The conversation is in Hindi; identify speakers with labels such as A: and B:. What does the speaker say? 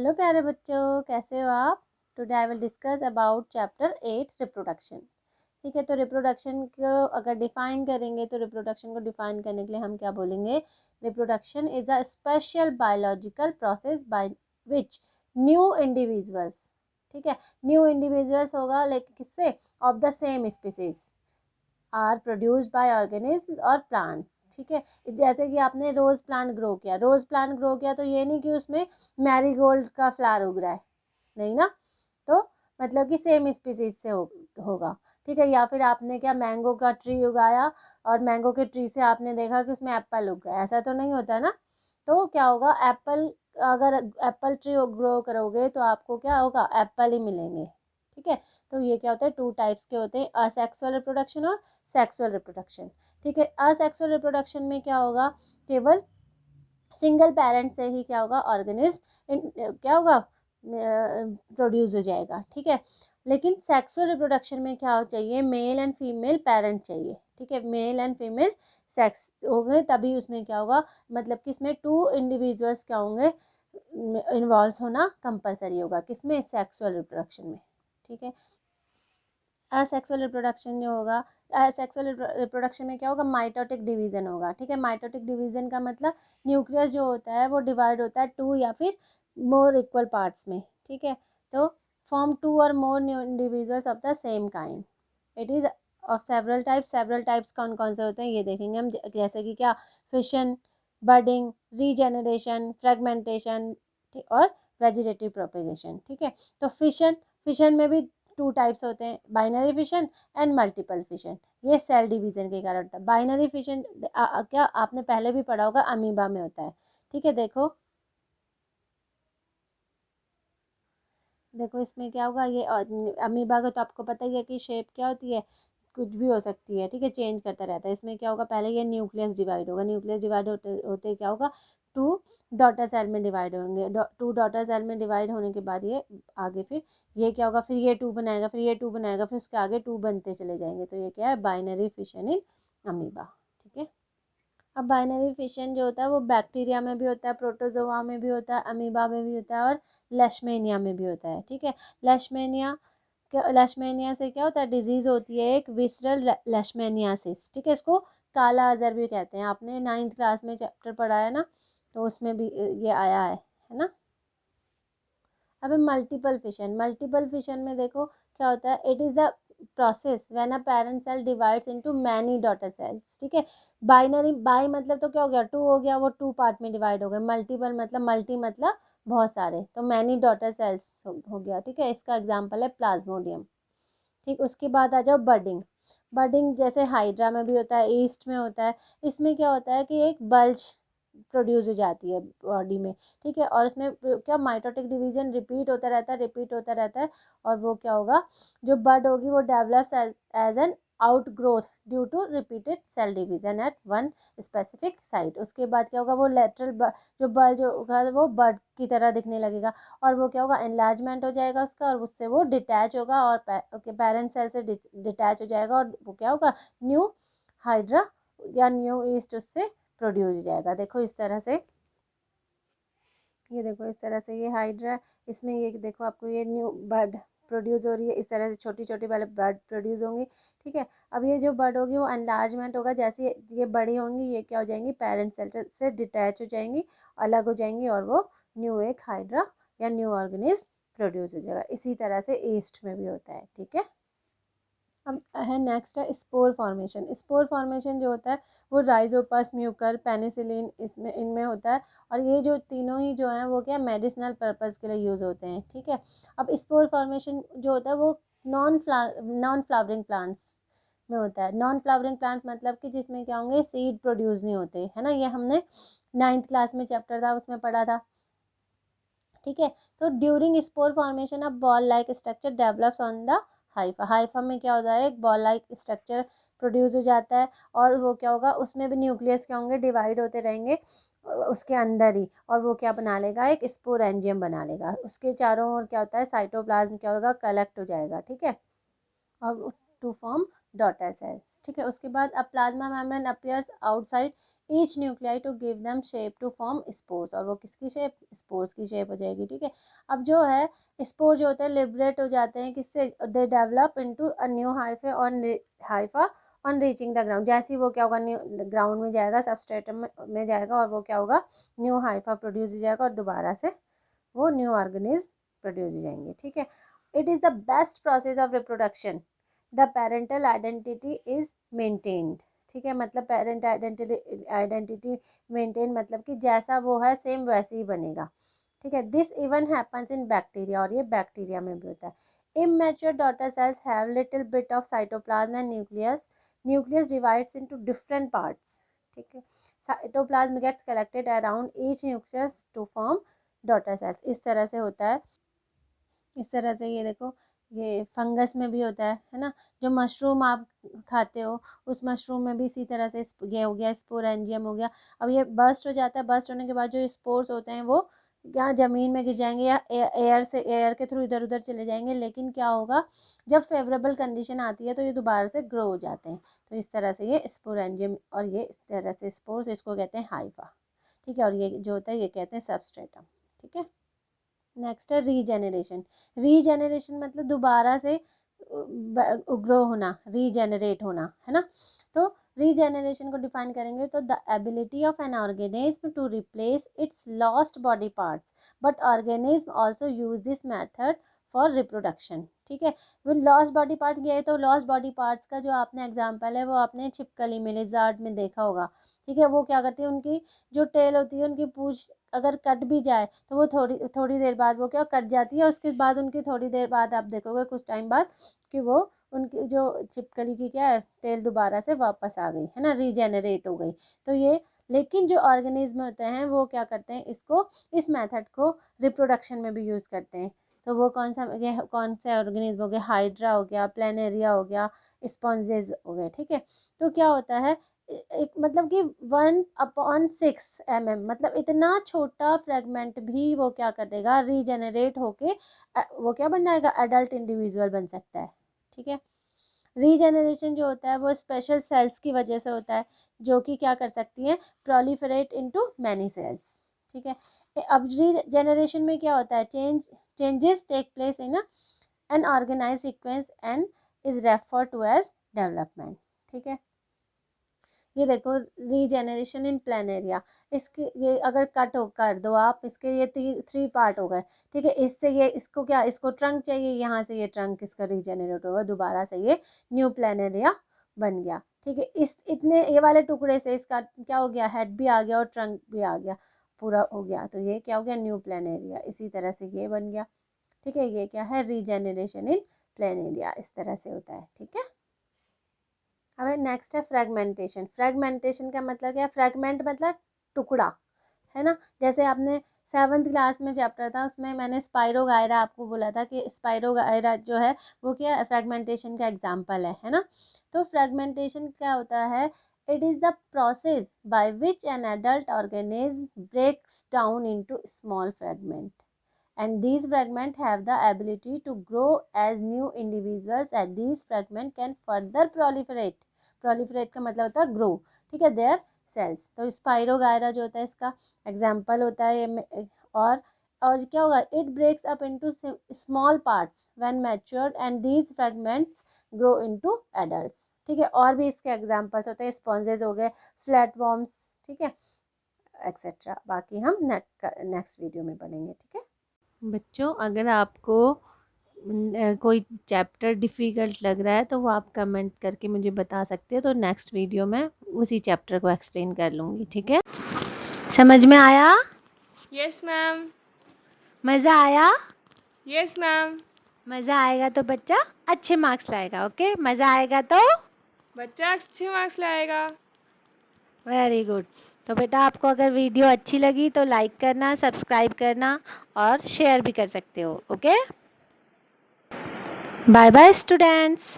A: हेलो प्यारे बच्चों, कैसे हो आप। Today I will discuss about chapter 8 reproduction. ठीक है, तो रिप्रोडक्शन को अगर डिफाइन करेंगे तो रिप्रोडक्शन को डिफाइन करने के लिए हम क्या बोलेंगे। Reproduction is a special biological process by which new individuals, ठीक है, न्यू इंडिविजुअल्स होगा लाइक किससे, of the same species are produced by organism और प्लांट्स। ठीक है, जैसे कि आपने रोज प्लांट ग्रो किया, रोज प्लांट ग्रो किया तो ये नहीं कि उसमें मैरीगोल्ड का फ्लावर उग रहा है, नहीं ना, तो मतलब कि सेम स्पीसीज से होगा। ठीक है, या फिर आपने क्या मैंगो का ट्री उगाया और मैंगो के ट्री से आपने देखा कि उसमें एप्पल उग गया, ऐसा तो नहीं होता ना। तो क्या होगा, एप्पल, अगर एप्पल ट्री ग्रो करोगे तो आपको क्या होगा, एप्पल ही मिलेंगे। ठीक है, तो ये क्या होता है, टू टाइप्स के होते हैं, असेक्सुअल रिप्रोडक्शन और सेक्सुअल रिप्रोडक्शन। ठीक है, असेक्सुअल रिप्रोडक्शन में क्या होगा, केवल सिंगल पेरेंट से ही क्या होगा, ऑर्गेनिज्म क्या होगा, प्रोड्यूस हो जाएगा। ठीक है, लेकिन सेक्सुअल रिप्रोडक्शन में क्या हो चाहिए, मेल एंड फीमेल पेरेंट चाहिए। ठीक है, मेल एंड फीमेल सेक्स हो गए तभी उसमें क्या होगा, मतलब कि इसमें टू इंडिविजुअल्स क्या होंगे, इन्वॉल्व होना कंपलसरी होगा, किसमें, सेक्सुअल रिप्रोडक्शन में। ठीक है, असेक्सुअल रिप्रोडक्शन जो होगा, असेक्सुअल रिप्रोडक्शन में क्या होगा, माइटोटिक डिवीजन होगा। ठीक है, माइटोटिक डिवीजन का मतलब न्यूक्लियस जो होता है वो डिवाइड होता है टू या फिर मोर इक्वल पार्ट्स में। ठीक है, तो फॉर्म टू और more new individuals of the same kind. It is of several types. Several types कौन कौन से होते हैं ये देखेंगे हम, जैसे कि क्या, फिशन, बडिंग, रीजेनरेशन, फ्रेगमेंटेशन और वेजिटेटिव प्रोपेगेशन। ठीक है, तो फिशन, फिशन में भी टू टाइप्स होते हैं, binary fission and multiple fission. ये सेल डिवीजन के कारण होता है। बाइनरी फिशन क्या आपने पहले भी पढ़ा होगा, अमीबा में होता है। ठीक है, देखो देखो इसमें क्या होगा, ये अमीबा का तो आपको पता ही है कि शेप क्या होती है, कुछ भी हो सकती है। ठीक है, चेंज करता रहता है। इसमें क्या होगा, पहले ये न्यूक्लियस डिवाइड होगा, न्यूक्लियस डिवाइड होते होते क्या होगा, टू डॉटर सेल में डिवाइड होंगे। टू डॉटर सेल में डिवाइड होने के बाद ये आगे फिर ये क्या होगा, फिर ये टू बनाएगा, फिर ये टू बनाएगा, फिर उसके आगे टू बनते चले जाएंगे। तो ये क्या है, बाइनरी फिशन इन अमीबा। ठीक है, अब बाइनरी फिशन जो होता है वो बैक्टीरिया में भी होता है, प्रोटोजोआ में भी होता है, अमीबा में भी होता है और लेशमेनिया में भी होता है। ठीक है, लेशमेनिया, लेशमेनिया से क्या होता है, डिजीज़ होती है एक विसरल लेशमेनियासिस। ठीक है, इसको काला अजहर भी कहते हैं। आपने 9th क्लास में चैप्टर पढ़ा है ना, तो उसमें भी ये आया है ना। अब मल्टीपल फिशन, मल्टीपल फिशन में देखो क्या होता है, it is the process when a parent cell divides into many daughter cells. ठीक है, बाइनरी, बाई मतलब तो क्या हो गया, टू हो गया, वो टू पार्ट में डिवाइड हो गए। मल्टीपल मतलब, मल्टी मतलब बहुत सारे, तो मैनी डॉटर सेल्स हो गया। ठीक है, इसका एग्जाम्पल है प्लाज्मोडियम। ठीक, उसके बाद आ जाओ बडिंग। बडिंग जैसे हाइड्रा में भी होता है, ईस्ट में होता है। इसमें क्या होता है कि एक बल्ज प्रोड्यूस हो जाती है बॉडी में। ठीक है, और इसमें क्या, माइटोटिक डिवीजन रिपीट होता रहता है, रिपीट होता रहता है, और वो क्या होगा, जो बड होगी वो develops as an outgrowth due to repeated cell division at one specific site. उसके बाद क्या होगा, वो लेटरल जो बल्ज होगा वो बड की तरह दिखने लगेगा, और वो क्या होगा, एनलार्जमेंट हो जाएगा उसका, और उससे वो डिटैच होगा और पेरेंट सेल से डिटैच हो जाएगा, और वो क्या होगा, न्यू हाइड्रा या न्यू ईस्ट उससे प्रोड्यूस हो जाएगा। देखो इस तरह से, ये देखो इस तरह से ये हाइड्रा, इसमें ये देखो आपको ये न्यू बर्ड प्रोड्यूस हो रही है, इस तरह से छोटी छोटी पहले बर्ड प्रोड्यूस होंगी। ठीक है, अब ये जो बर्ड होगी वो एनलार्जमेंट होगा, जैसे ये बड़ी होंगी ये क्या हो जाएंगी, पेरेंट सेल से डिटैच हो जाएंगी, अलग हो जाएंगी, और वो न्यू एक हाइड्रा या न्यू ऑर्गेनिज्म प्रोड्यूस हो जाएगा। इसी तरह से ईस्ट में भी होता है। ठीक है, अब है नेक्स्ट है स्पोर फॉर्मेशन। स्पोर फॉर्मेशन जो होता है वो राइजोपस, म्यूकर, पेनिसिलिन इसमें इनमें होता है, और ये जो तीनों ही जो हैं वो क्या, मेडिसिनल पर्पस के लिए यूज़ होते हैं। ठीक है, अब स्पोर फॉर्मेशन जो होता है वो नॉन फ्लावरिंग प्लांट्स में होता है। नॉन फ्लावरिंग प्लांट्स मतलब कि जिसमें क्या होंगे, सीड प्रोड्यूस नहीं होते, है ना, ये हमने 9th क्लास में चैप्टर था उसमें पढ़ा था। ठीक है, तो during spore formation of ball like structure develops on the Haifa. Haifa में क्या होता है, एक बॉल लाइक स्ट्रक्चर प्रोड्यूस हो जाता है, और वो क्या होगा, उसमें भी न्यूक्लियस क्या होंगे, डिवाइड होते रहेंगे उसके अंदर ही, और वो क्या बना लेगा, एक स्पोरेंजियम बना लेगा। उसके चारों ओर क्या होता है, साइटोप्लाज्म क्या होगा, कलेक्ट हो जाएगा। ठीक है, और टू फॉर्म डॉटर सेल्स। ठीक है, उसके बाद अब plasma membrane appears outside each nuclei to give them shape to form spores, और वो किसकी शेप, स्पोर्स की शेप हो जाएगी, ठीक है। अब जो है स्पोर जो होते हैं लिबरेट हो जाते हैं किससे, they develop into a new Haifa on Haifa on reaching the ground, जैसे ही वो क्या होगा न्यू ग्राउंड में जाएगा, सबस्ट्रेटम में जाएगा, और वो क्या होगा न्यू हाइफा प्रोड्यूस हो जाएगा, और दोबारा से वो न्यू ऑर्गेनिज्म प्रोड्यूस हो जाएंगे, ठीक है। It is the best process of reproduction, the parental identity is maintained, ठीक है। मतलब पेरेंट आइडेंटिटी मेंटेन मतलब कि जैसा वो है सेम वैसे ही बनेगा, ठीक है। This even happens in bacteria, और ये बैक्टीरिया में भी होता है। Immature daughter cells have little bit of cytoplasm and nucleus, nucleus divides into different parts, ठीक है। Cytoplasm gets collected around each nucleus to form daughter cells, इस तरह से होता है। इस तरह से ये देखो, ये फंगस में भी होता है ना, जो मशरूम आप खाते हो उस मशरूम में भी इसी तरह से ये हो गया स्पोरेंजियम हो गया। अब ये बर्स्ट हो जाता है, बर्स्ट होने के बाद जो स्पोर्स होते हैं वो यहाँ ज़मीन में गिर जाएंगे या एयर से, एयर के थ्रू इधर उधर चले जाएंगे, लेकिन क्या होगा जब फेवरेबल कंडीशन आती है तो ये दोबारा से ग्रो हो जाते हैं। तो इस तरह से ये स्पोरेंजियम, और ये इस तरह से स्पोर्स, इसको कहते हैं हाइफा, ठीक है। और ये जो होता है ये कहते हैं सबस्ट्रेटम, ठीक है। नेक्स्ट है रीजेनरेशन। रीजेनरेशन मतलब दोबारा से ग्रो होना, रीजेनरेट होना, है ना। तो रीजेनरेशन को डिफाइन करेंगे तो the ability of an organism to replace its lost body parts, but organism also use this method for reproduction, ठीक है। वो लॉस्ट बॉडी पार्ट ये है, तो लॉस्ट बॉडी पार्ट्स का जो आपने एग्जाम्पल है वो आपने छिपकली में, लिज़ार्ड में देखा होगा, ठीक है। वो क्या करती है, उनकी जो टेल होती है, उनकी पूंछ अगर कट भी जाए तो वो थोड़ी थोड़ी देर बाद वो क्या कट जाती है, उसके बाद उनकी थोड़ी देर बाद आप देखोगे कुछ टाइम बाद कि वो उनकी जो छिपकली की क्या है टेल दोबारा से वापस आ गई, है ना, रीजेनरेट हो गई। तो ये, लेकिन जो ऑर्गेनिज्म होते हैं वो क्या करते हैं, इसको, इस मेथड को रिप्रोडक्शन में भी यूज़ करते हैं। तो वो कौन सा, ये कौन से ऑर्गेनिज्म हो गया, हाइड्रा हो गया, प्लेनेरिया हो गया, स्पॉन्जेस हो गए, ठीक है। तो क्या होता है, एक मतलब कि 1/6 mm, मतलब इतना छोटा फ्रेगमेंट भी वो क्या कर देगा, रीजेनरेट होके वो क्या बन जाएगा, एडल्ट इंडिविजुअल बन सकता है, ठीक है। रीजेनरेशन जो होता है वो स्पेशल सेल्स की वजह से होता है, जो कि क्या कर सकती हैं, प्रोलिफरेट इनटू मैनी सेल्स, ठीक है। अब रीजेनरेशन में क्या होता है, changes take place in an organise sequence and is refer to as development, ठीक है। ये देखो रीजेनरेशन इन प्लेनेरिया, इसके ये अगर कट हो कर दो आप, इसके ये 3 पार्ट हो गए, ठीक है। इससे ये, इसको क्या, इसको ट्रंक चाहिए, यहाँ से ये ट्रंक इसका रीजेनरेट होगा, दोबारा से ये न्यू प्लेनेरिया बन गया, ठीक है। इस इतने ये वाले टुकड़े से इसका क्या हो गया, हेड भी आ गया और ट्रंक भी आ गया, पूरा हो गया, तो ये क्या हो गया, न्यू प्लेनेरिया। इसी तरह से ये बन गया, ठीक है। ये क्या है, रीजेनरेशन इन प्लेनेरिया, इस तरह से होता है, ठीक है। अब नेक्स्ट है फ्रेगमेंटेशन। फ्रेगमेंटेशन का मतलब क्या है, फ्रेगमेंट मतलब टुकड़ा, है ना। जैसे आपने 7th क्लास में चैप्टर था उसमें मैंने स्पाइरोगायरा आपको बोला था कि स्पाइरोगायरा जो है वो क्या फ्रेगमेंटेशन का एग्जाम्पल है ना। तो फ्रेगमेंटेशन क्या होता है, it is the process by which an adult organism breaks down into small fragment, and these fragments have the ability to grow as new individuals, and these fragments can further proliferate का मतलब होता है ग्रो, ठीक है, देयर सेल्स। तो स्पाइरोगायरा जो होता है इसका एग्जाम्पल होता है ये, और क्या होगा, it breaks up into small parts when matured and these fragments grow into adults, ठीक है। और भी इसके एग्जाम्पल्स होते हैं, स्पॉन्जेस हो गए, फ्लैट वॉर्म्स, ठीक है, एक्सेट्रा। बाकी हम नेक्स्ट वीडियो में पढ़ेंगे, ठीक है। बच्चों अगर आपको कोई चैप्टर डिफ़िकल्ट लग रहा है तो वो आप कमेंट करके मुझे बता सकते हो, तो नेक्स्ट वीडियो में उसी चैप्टर को एक्सप्लेन कर लूँगी, ठीक है। समझ में आया?
B: Yes ma'am.
A: मज़ा आया?
B: Yes ma'am.
A: मज़ा आएगा तो बच्चा अच्छे मार्क्स लाएगा, ओके। मज़ा आएगा तो
B: बच्चा अच्छे मार्क्स लाएगा।
A: Very good. तो बेटा आपको अगर वीडियो अच्छी लगी तो लाइक करना, सब्सक्राइब करना और शेयर भी कर सकते हो, ओके। Bye bye students.